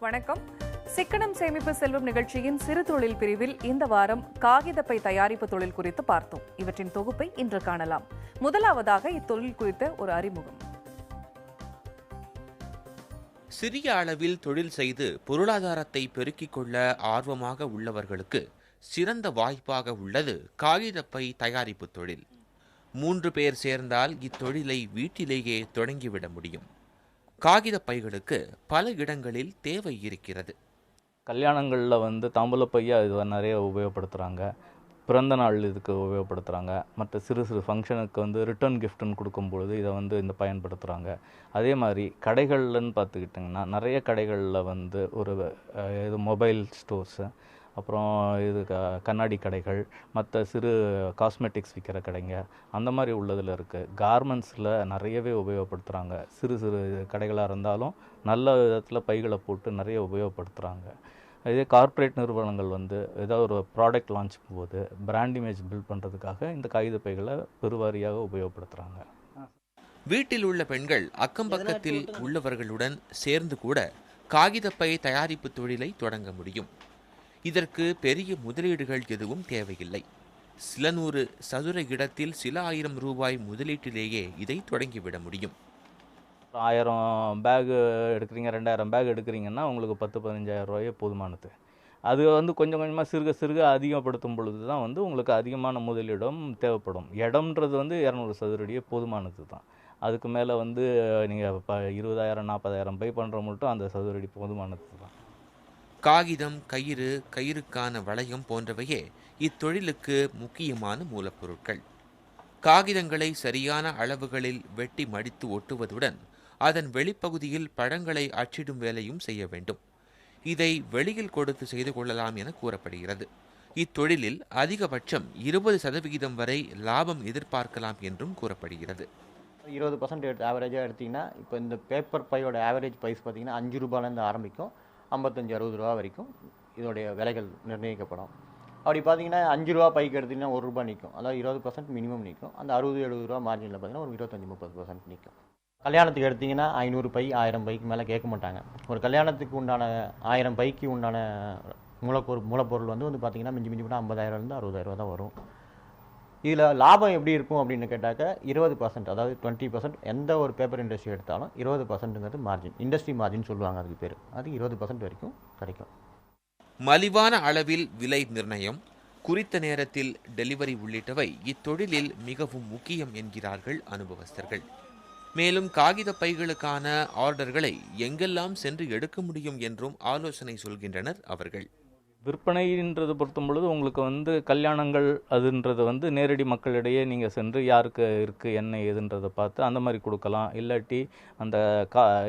வணக்கம். சிக்கனம் சேமிப்பு செல்வம் நிகழ்ச்சியின் சிறு தொழில் பிரிவில் இந்த வாரம் காகிதப்பை தயாரிப்பு தொழில் குறித்து பார்த்தோம். இவற்றின் தொகுப்பை இன்று காணலாம். முதலாவதாக இத்தொழில் குறித்த ஒரு அறிமுகம். சிறிய அளவில் தொழில் செய்து பொருளாதாரத்தை பெருக்கிக் கொள்ள ஆர்வமாக உள்ளவர்களுக்கு சிறந்த வாய்ப்பாக உள்ளது காகிதப்பை தயாரிப்பு தொழில். 3 பேர் சேர்ந்தால் இத்தொழிலை வீட்டிலேயே தொடங்கிவிட முடியும். காகித பைகளுக்கு பல இடங்களில் தேவை இருக்கிறது. கல்யாணங்களில் தாம்பூலப்பையா இது நிறைய உபயோகப்படுத்துகிறாங்க. பிறந்த நாள் இதுக்கு உபயோகப்படுத்துகிறாங்க. மற்ற சிறு சிறு ஃபங்க்ஷனுக்கு ரிட்டர்ன் கிஃப்ட்டுன்னு கொடுக்கும்பொழுது இதை இந்த பயன்படுத்துகிறாங்க. அதே மாதிரி கடைகள்லன்னு பார்த்துக்கிட்டிங்கன்னா நிறைய கடைகளில் ஒரு இது மொபைல் ஸ்டோர்ஸு, அப்புறம் இது கண்ணாடி கடைகள், மற்ற சிறு காஸ்மெட்டிக்ஸ் விற்கிற கடைங்க, அந்த மாதிரி உள்ளதில் இருக்குது. கார்மெண்ட்ஸில் நிறையவே உபயோகப்படுத்துகிறாங்க. சிறு சிறு கடைகளாக இருந்தாலும் நல்ல விதத்தில் பைகளை போட்டு நிறைய உபயோகப்படுத்துகிறாங்க. இதே கார்ப்பரேட் நிறுவனங்கள் ஏதாவது ஒரு ப்ராடக்ட் லான்ச் போது பிராண்ட் இமேஜ் பில்ட் பண்ணுறதுக்காக இந்த காகித பைகளை பெருவாரியாக உபயோகப்படுத்துகிறாங்க. வீட்டில் உள்ள பெண்கள் அக்கம் பக்கத்தில் உள்ளவர்களுடன் சேர்ந்து கூட காகிதப்பை தயாரிப்பு தொழிலை தொடங்க முடியும். இதற்கு பெரிய முதலீடுகள் எதுவும் தேவையில்லை. சில 100 சதுர இடத்தில் சில 1000 ரூபாய் முதலீட்டிலேயே இதை தொடங்கிவிட முடியும். 1000 பேகு எடுக்கிறீங்க, 2000 பேக் எடுக்கிறீங்கன்னா உங்களுக்கு 10-15,000 ரூபாயே போதுமானது. அது கொஞ்சம் கொஞ்சமாக சிறுக அதிகப்படுத்தும் பொழுது தான் உங்களுக்கு அதிகமான முதலீடும் தேவைப்படும். இடம்ன்றது 200 சதுரடியே போதுமானது தான். அதுக்கு மேலே நீங்கள் 20,000 40,000 பை பண்ணுற மட்டும் அந்த சதுரடி போதுமானது தான். காகிதம், கயிறு, கயிறுக்கான வளையம் போன்றவையே இத்தொழிலுக்கு முக்கியமான மூலப்பொருட்கள். காகிதங்களை சரியான அளவுகளில் வெட்டி மடித்து ஒட்டுவதுடன் அதன் வெளிப்பகுதியில் பழங்களை அச்சிடும் வேலையும் செய்ய வேண்டும். இதை வெளியில் கொடுத்து செய்து கொள்ளலாம் என கூறப்படுகிறது. இத்தொழிலில் அதிகபட்சம் 20% வரை லாபம் எதிர்பார்க்கலாம் என்றும் கூறப்படுகிறது. 20% ஆவரேஜாக எடுத்திங்கன்னா, இப்போ இந்த பேப்பர் பையோட ஆவரேஜ் ப்ரைஸ் பார்த்திங்கன்னா 5 ரூபாயிலேருந்து ஆரம்பிக்கும், 55-60 ரூபா வரைக்கும் இதோடைய விலைகள் நிர்ணயிக்கப்படும். அப்படி பார்த்தீங்கன்னா 5 ரூபா பைக்கு எடுத்திங்கன்னா 1 ரூபா நிற்கும். அதாவது 20% மினிமம் நிற்கும். அந்த 60-70 ரூபா மார்ஜினில் பார்த்தீங்கன்னா ஒரு 25-30% நிற்கும். கல்யாணத்துக்கு எடுத்திங்கன்னா 500 பை 1000 பைக்கு மேலே கேட்க மாட்டாங்க. ஒரு கல்யாணத்துக்கு உண்டான 1000 பைக்கு உண்டான மூலப்பொருள் பார்த்திங்கன்னா மிஞ்சி போனால் 50,000லேருந்து 60,000 தான் வரும். இதில் லாபம் எப்படி இருக்கும் அப்படின்னு கேட்டாக்க 20%, அதாவது 20% எந்த ஒரு பேப்பர் இண்டஸ்ட்ரி எடுத்தாலும் 20%ங்கிறது மார்ஜின், இண்டஸ்ட்ரி மார்ஜின் சொல்லுவாங்க அதுக்கு பேர். அது 20% வரைக்கும் கிடைக்கும். மலிவான அளவில் விலை நிர்ணயம், குறித்த நேரத்தில் டெலிவரி உள்ளிட்டவை இத்தொழிலில் மிகவும் முக்கியம் என்கிறார்கள் அனுபவஸ்தர்கள். மேலும் காகித பைகளுக்கான ஆர்டர்களை எங்கெல்லாம் சென்று எடுக்க முடியும் என்றும் ஆலோசனை சொல்கின்றனர் அவர்கள். விற்பனைன்றது பொறுத்தும் பொழுது உங்களுக்கு கல்யாணங்கள் அதுன்றது நேரடி மக்களிடையே நீங்கள் சென்று யாருக்கு இருக்குது என்ன ஏதுன்றதை பார்த்து அந்த மாதிரி கொடுக்கலாம். இல்லாட்டி அந்த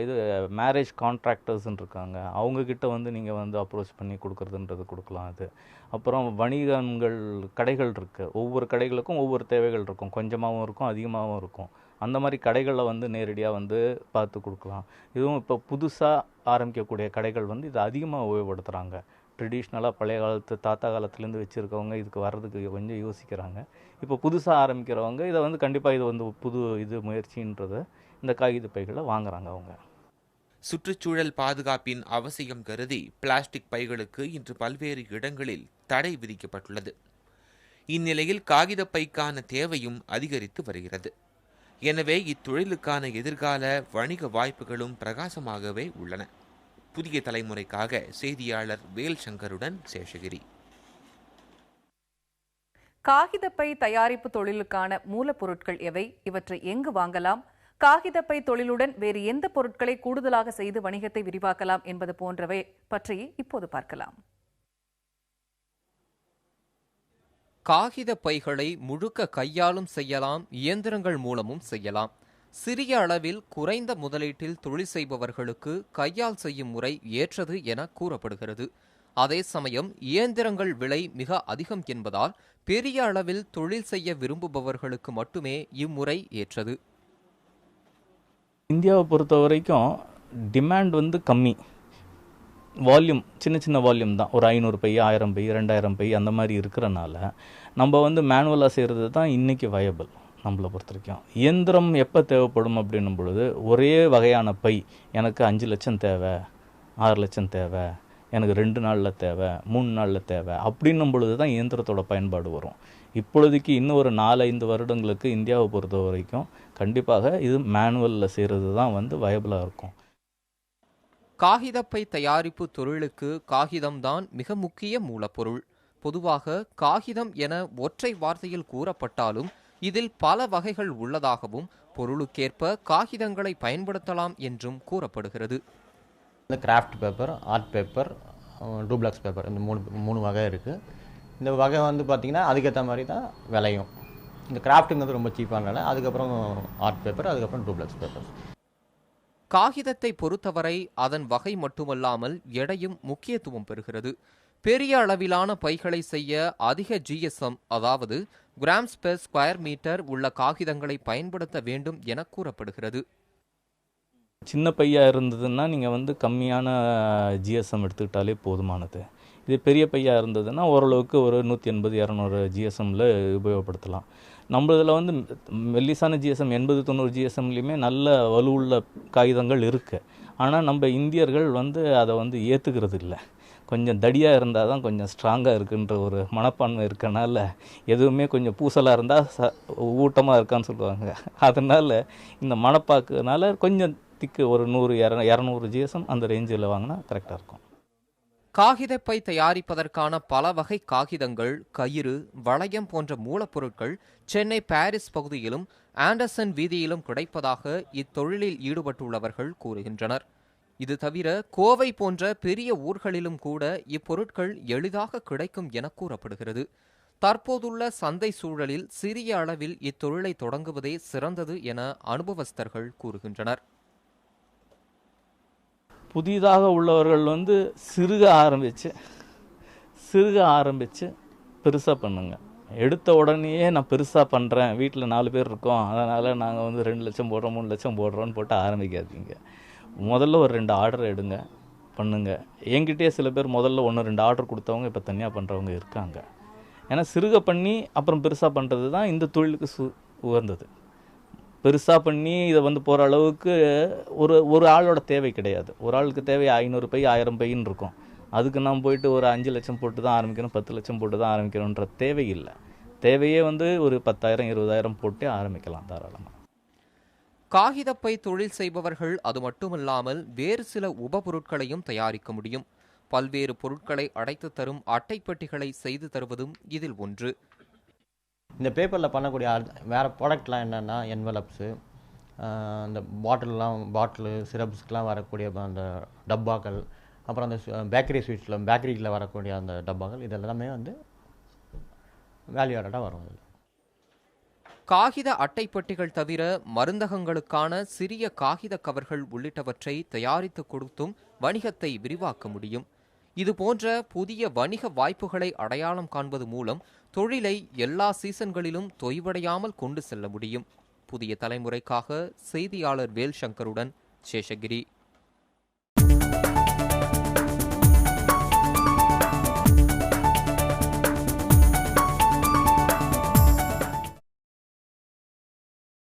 இது மேரேஜ் கான்ட்ராக்டர்ஸ்ன்னு இருக்காங்க, அவங்கக்கிட்ட நீங்கள் அப்ரோச் பண்ணி கொடுக்குறதுன்றது கொடுக்கலாம். அது அப்புறம் வணிகங்கள் கடைகள் இருக்குது. ஒவ்வொரு கடைகளுக்கும் ஒவ்வொரு தேவைகள் இருக்கும். கொஞ்சமாகவும் இருக்கும், அதிகமாகவும் இருக்கும். அந்த மாதிரி கடைகளில் நேரடியாக பார்த்து கொடுக்கலாம். இதுவும் இப்போ புதுசாக ஆரம்பிக்கக்கூடிய கடைகள் இது அதிகமாக உபயோகப்படுத்துகிறாங்க. ட்ரெடிஷ்னலாக பழைய காலத்து தாத்தா காலத்துலேருந்து வச்சுருக்கவங்க இதுக்கு வர்றதுக்கு கொஞ்சம் யோசிக்கிறாங்க. இப்போ புதுசாக ஆரம்பிக்கிறவங்க இதை கண்டிப்பாக இது புது முயற்சின்றதை இந்த காகித பைகளை வாங்குறாங்க அவங்க. சுற்றுச்சூழல் பாதுகாப்பின் அவசியம் கருதி பிளாஸ்டிக் பைகளுக்கு இன்று பல்வேறு இடங்களில் தடை விதிக்கப்பட்டுள்ளது. இந்நிலையில் காகித பைக்கான தேவையும் அதிகரித்து வருகிறது. எனவே இத்தொழிலுக்கான எதிர்கால வணிக வாய்ப்புகளும் பிரகாசமாகவே உள்ளன. புதிய தலைமுறைக்காக செய்தியாளர் வேல் சங்கருடன் சேஷகிரி. காகிதப்பை தயாரிப்பு தொழிலுக்கான மூலப்பொருட்கள் எவை? இவற்றை எங்கு வாங்கலாம்? காகிதப்பை தொழிலுடன் வேறு எந்த பொருட்களை கூடுதலாக செய்து வணிகத்தை விரிவாக்கலாம் என்பது போன்றவை பற்றி இப்போது பார்க்கலாம். காகித பைகளை முழுக்க கையாலும் செய்யலாம், இயந்திரங்கள் மூலமும் செய்யலாம். சிறிய அளவில் குறைந்த முதலீட்டில் தொழில் செய்பவர்களுக்கு கையால் செய்யும் முறை ஏற்றது என கூறப்படுகிறது. அதே சமயம் இயந்திரங்கள் விலை மிக அதிகம் என்பதால் பெரிய அளவில் தொழில் செய்ய விரும்புபவர்களுக்கு மட்டுமே இம்முறை ஏற்றது. இந்தியாவை பொறுத்த வரைக்கும் டிமாண்ட் கம்மி, வால்யூம் சின்ன வால்யூம் தான். ஒரு 500 பை 1000 பை 2000 பை அந்த மாதிரி இருக்கிறனால நம்ம மேனுவலாக செய்கிறது தான் இன்றைக்கி வயபிள். நம்மளை பொறுத்த வரைக்கும் இயந்திரம் எப்போ தேவைப்படும் அப்படின்னும் பொழுது, ஒரே வகையான பை எனக்கு 5 லட்சம் தேவை, 6 லட்சம் தேவை, எனக்கு 2 நாளில் தேவை, 3 நாளில் தேவை அப்படின்னும் பொழுது தான் இயந்திரத்தோட பயன்பாடு வரும். இப்பொழுதைக்கு இன்னும் ஒரு 4-5 வருடங்களுக்கு இந்தியாவை பொறுத்த வரைக்கும் கண்டிப்பாக இது மேனுவலில் செய்கிறது தான் வந்து வயபிளாக இருக்கும். காகிதப்பை தயாரிப்பு தொழிலுக்கு காகிதம்தான் மிக முக்கிய மூலப்பொருள். பொதுவாக காகிதம் என ஒற்றை வார்த்தையில் கூறப்பட்டாலும் இதில் பல வகைகள் உள்ளதாகவும் பொருளுக்கேற்ப காகிதங்களை பயன்படுத்தலாம் என்றும் கூறப்படுகிறது. இந்த craft paper, art paper, duplex paper, இந்த மூணு வகை இருக்குது. இந்த வகை வந்து பார்த்திங்கன்னா அதுக்கேற்ற மாதிரி தான் விலையும். இந்த கிராஃப்ட்டுங்கிறது ரொம்ப சீப்பானால அதுக்கப்புறம் ஆர்ட் பேப்பர், அதுக்கப்புறம் டூப்ளக்ஸ் பேப்பர். காகிதத்தை பொறுத்தவரை அதன் வகை மட்டுமல்லாமல் எடையும் முக்கியத்துவம் பெறுகிறது. பெரிய அளவிலான பைகளை செய்ய அதிக ஜிஎஸ்எம், அதாவது கிராம்ஸ் பெர் ஸ்கொயர் மீட்டர் உள்ள காகிதங்களை பயன்படுத்த வேண்டும் என கூறப்படுகிறது. சின்ன பையாக இருந்ததுன்னா நீங்கள் வந்து கம்மியான ஜிஎஸ்எம் எடுத்துக்கிட்டாலே போதுமானது. இது பெரிய பையாக இருந்ததுன்னா ஓரளவுக்கு ஒரு 180-200 ஜிஎஸ்எம்மில் உபயோகப்படுத்தலாம். நம்மளதில் வந்து மெல்லிசான ஜிஎஸ்எம் 80-90 ஜிஎஸ்எம்லேயுமே நல்ல வலுவுள்ள காகிதங்கள் இருக்குது. ஆனால் நம்ம இந்தியர்கள் வந்து அதை வந்து ஏற்றுக்கிறது இல்லை. கொஞ்சம் தடியாக இருந்தால் தான் கொஞ்சம் ஸ்ட்ராங்காக இருக்குன்ற ஒரு மனப்பான்மை இருக்கனால எதுவுமே கொஞ்சம் பூசலாக இருந்தால் ஊட்டமாக இருக்கான்னு சொல்லுவாங்க. அதனால் இந்த மனப்பாக்குனால கொஞ்சம் திக்கு ஒரு 100-200 ஜிஎஸ்எம் அந்த ரேஞ்சில் வாங்கினா கரெக்டாக இருக்கும். காகிதப்பை தயாரிப்பதற்கான பல வகை காகிதங்கள், கயிறு, வளையம் போன்ற மூலப்பொருட்கள் சென்னை பாரிஸ் பகுதியிலும் ஆண்டர்சன் வீதியிலும் கிடைப்பதாக இத்தொழிலில் ஈடுபட்டுள்ளவர்கள் கூறுகின்றனர். இது தவிர கோவை போன்ற பெரிய ஊர்களிலும் கூட இப்பொருட்கள் எளிதாக கிடைக்கும் என கூறப்படுகிறது. தற்போதுள்ள சந்தை சூழலில் சிறிய அளவில் இத்தொழிலை தொடங்குவதே சிறந்தது என அனுபவஸ்தர்கள் கூறுகின்றனர். புதிதாக உள்ளவர்கள் வந்து சிறுக ஆரம்பித்து பெருசாக பண்ணுங்க. எடுத்த உடனேயே நான் பெருசாக பண்ணுறேன், வீட்டில் 4 பேர் இருக்கோம், அதனால் நாங்கள் வந்து 2 லட்சம் போடுறோம் 3 லட்சம் போடுறோன்னு போட்டு ஆரம்பிக்காதீங்க. முதல்ல ஒரு 2 ஆர்டர் எடுங்க, பண்ணுங்க. என்கிட்டயே சில பேர் முதல்ல 1-2 ஆர்டர் கொடுத்தவங்க இப்போ தனியாக பண்ணுறவங்க இருக்காங்க. ஏன்னா சிறுக பண்ணி அப்புறம் பெருசாக பண்ணுறது தான் இந்த தொழிலுக்கு உகந்தது. பெருசாக பண்ணி இதை வந்து போகிற அளவுக்கு ஒரு ஆளோட தேவை கிடையாது. ஒரு ஆளுக்கு தேவை 500 பை 1000 பைன்னு இருக்கும். அதுக்கு நாம் போயிட்டு ஒரு 5 லட்சம் போட்டு தான் ஆரம்பிக்கணும், 10 லட்சம் போட்டு தான் ஆரம்பிக்கணுன்ற தேவை இல்லை. தேவையே வந்து ஒரு 10,000-20,000 போட்டே ஆரம்பிக்கலாம் தாராளமாக. காகிதப்பை தொழில் செய்பவர்கள் அது மட்டுமல்லாமல் வேறு சில உபபொருட்களையும் தயாரிக்க முடியும். பல்வேறு பொருட்களை அடைத்து தரும் அட்டைப்பெட்டிகளை செய்து தருவதும் இதில் ஒன்று. இந்த பேப்பரில் பண்ணக்கூடிய வேறு ப்ராடக்ட்லாம் என்னென்னா என்வலப்ஸு, அந்த பாட்டிலு சிரப்ஸ்க்கெலாம் வரக்கூடிய அந்த டப்பாக்கள், அப்புறம் அந்த பேக்கரியில் வரக்கூடிய அந்த டப்பாக்கள், இதெல்லாமே வந்து வேல்யூ ஆடடாக வரும். காகித அட்டைப்பெட்டிகள் தவிர மருந்தகங்களுக்கான சிறிய காகித கவர்கள் உள்ளிட்டவற்றை தயாரித்து கொடுத்தும் வணிகத்தை விரிவாக்க முடியும். இதுபோன்ற புதிய வணிக வாய்ப்புகளை அடையாளம் காண்பது மூலம் தொழிலை எல்லா சீசன்களிலும் தொய்வடையாமல் கொண்டு செல்ல முடியும். புதிய தலைமுறைக்காக செய்தியாளர் வேல்சங்கருடன் சேஷகிரி.